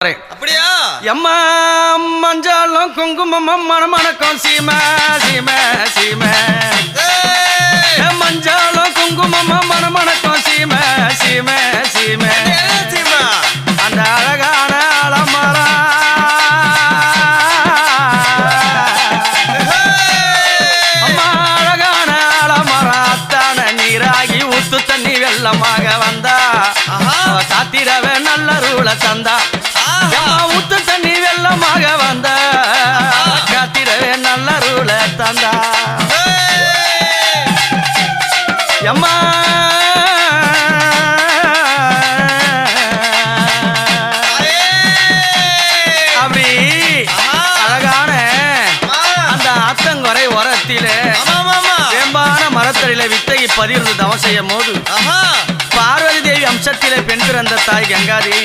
அப்படியா? எம்மா மஞ்சாலும் குங்குமம் மணமணக்கம் சீம சீம சீம மஞ்சாலும் குங்குமம் மணமணக்கம் சீம சீம சீம அந்த அழகான அலமரா அம்மா அழகான அலமராத்தான நீராகி ஊத்து தண்ணி வெள்ளமாக வந்தா காத்திரவே நல்ல ரூல தந்தா ஊத்து தண்ணி வெள்ளமாக வந்த காத்திரவே நல்ல ரூல தந்தா எம்மா அப்படி அழகான அந்த ஆத்தங்கரை ஓரத்திலே வேம்பான மரத்தடியில வித்தகி பதிர்ந்து தவம் செய்யும் போது பார்வதி தேவி அம்சத்திலே பெண் பிறந்த தாய் கங்காதேவி